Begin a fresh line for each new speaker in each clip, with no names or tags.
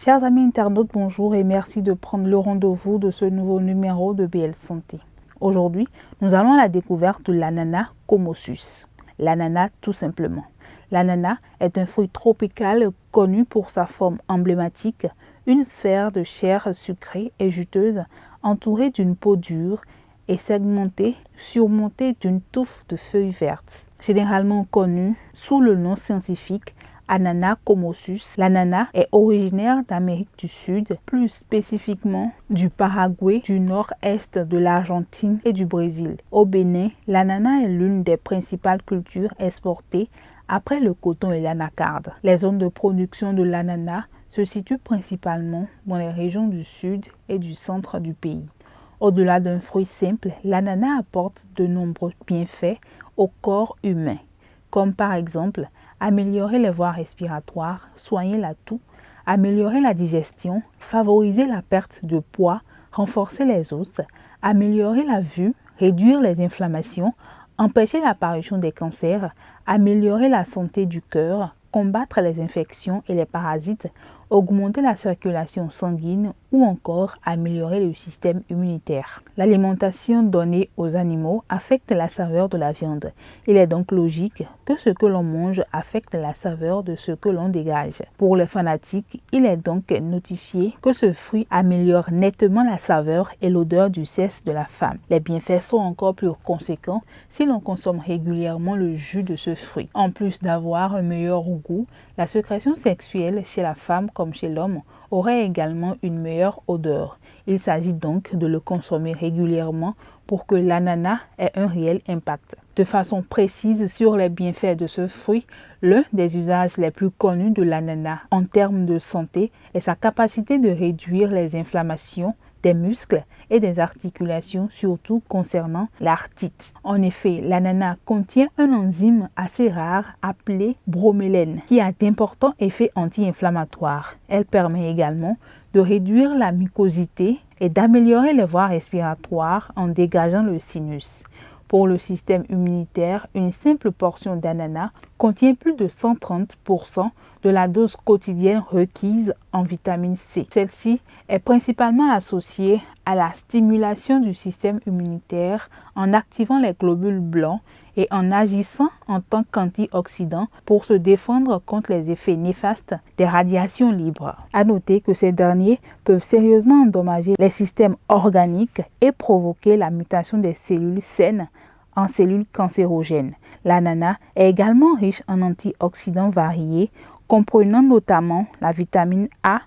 Chers amis internautes, bonjour et merci de prendre le rendez-vous de ce nouveau numéro de BL Santé. Aujourd'hui, nous allons à la découverte de l'ananas Comossus. L'ananas tout simplement. L'ananas est un fruit tropical connu pour sa forme emblématique, une sphère de chair sucrée et juteuse entourée d'une peau dure et segmentée, surmontée d'une touffe de feuilles vertes. Généralement connu sous le nom scientifique Ananas Comossus, l'ananas est originaire d'Amérique du Sud, plus spécifiquement du Paraguay, du nord-est de l'Argentine et du Brésil. Au Bénin, l'ananas est l'une des principales cultures exportées après le coton et l'anacarde. Les zones de production de l'ananas se situent principalement dans les régions du sud et du centre du pays. Au-delà d'un fruit simple, l'ananas apporte de nombreux bienfaits au corps humain, comme par exemple améliorer les voies respiratoires, soigner la toux, améliorer la digestion, favoriser la perte de poids, renforcer les os, améliorer la vue, réduire les inflammations, empêcher l'apparition des cancers, améliorer la santé du cœur, combattre les infections et les parasites, augmenter la circulation sanguine ou encore améliorer le système immunitaire. L'alimentation donnée aux animaux affecte la saveur de la viande. Il est donc logique que ce que l'on mange affecte la saveur de ce que l'on dégage. Pour les fanatiques, il est donc notifié que ce fruit améliore nettement la saveur et l'odeur du sexe de la femme. Les bienfaits sont encore plus conséquents si l'on consomme régulièrement le jus de ce fruit. En plus d'avoir un meilleur goût, la sécrétion sexuelle chez la femme comme chez l'homme aurait également une meilleure odeur. Il s'agit donc de le consommer régulièrement pour que l'ananas ait un réel impact. De façon précise sur les bienfaits de ce fruit, l'un des usages les plus connus de l'ananas en termes de santé est sa capacité de réduire les inflammations des muscles et des articulations, surtout concernant l'arthrite. En effet, l'ananas contient un enzyme assez rare appelé bromélène qui a d'importants effets anti-inflammatoires. Elle permet également de réduire la mucosité et d'améliorer les voies respiratoires en dégageant le sinus. Pour le système immunitaire, une simple portion d'ananas contient plus de 130% de la dose quotidienne requise en vitamine C. Celle-ci est principalement associée à la stimulation du système immunitaire en activant les globules blancs et en agissant en tant qu'antioxydant pour se défendre contre les effets néfastes des radiations libres. À noter que ces derniers peuvent sérieusement endommager les systèmes organiques et provoquer la mutation des cellules saines en cellules cancérogènes. L'ananas est également riche en antioxydants variés, comprenant notamment la vitamine A,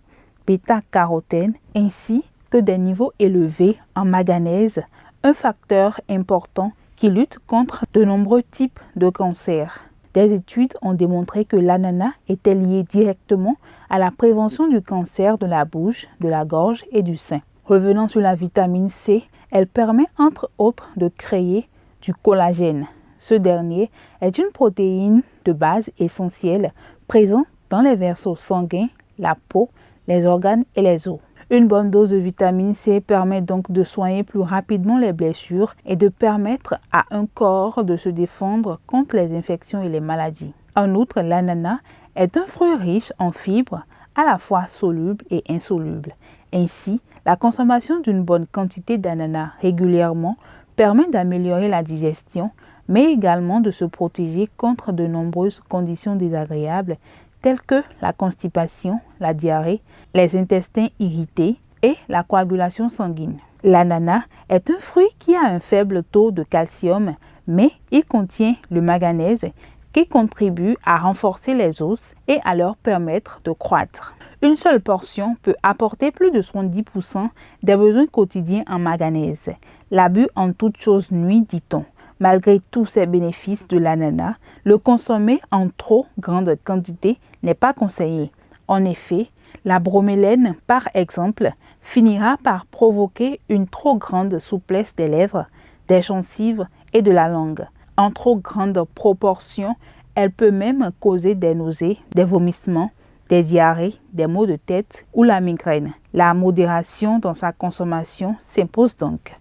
bêta-carotène, ainsi que des niveaux élevés en manganèse, un facteur important qui lutte contre de nombreux types de cancers. Des études ont démontré que l'ananas était lié directement à la prévention du cancer de la bouche, de la gorge et du sein. Revenant sur la vitamine C, elle permet entre autres de créer du collagène. Ce dernier est une protéine de base essentielle présente dans les vaisseaux sanguins, la peau, les organes et les os. Une bonne dose de vitamine C permet donc de soigner plus rapidement les blessures et de permettre à un corps de se défendre contre les infections et les maladies. En outre, l'ananas est un fruit riche en fibres, à la fois solubles et insolubles. Ainsi, la consommation d'une bonne quantité d'ananas régulièrement permet d'améliorer la digestion, mais également de se protéger contre de nombreuses conditions désagréables telles que la constipation, la diarrhée, les intestins irrités et la coagulation sanguine. L'ananas est un fruit qui a un faible taux de calcium, mais il contient le manganèse qui contribue à renforcer les os et à leur permettre de croître. Une seule portion peut apporter plus de 70% des besoins quotidiens en manganèse. L'abus en toute chose nuit, dit-on. Malgré tous ces bénéfices de l'ananas, le consommer en trop grande quantité n'est pas conseillé. En effet, la bromélène, par exemple, finira par provoquer une trop grande souplesse des lèvres, des gencives et de la langue. En trop grande proportion, elle peut même causer des nausées, des vomissements, des diarrhées, des maux de tête ou la migraine. La modération dans sa consommation s'impose donc.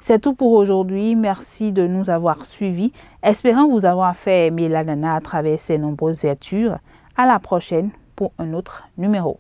C'est tout pour aujourd'hui. Merci de nous avoir suivis. Espérant vous avoir fait aimer l'ananas à travers ses nombreuses vertus. À la prochaine pour un autre numéro.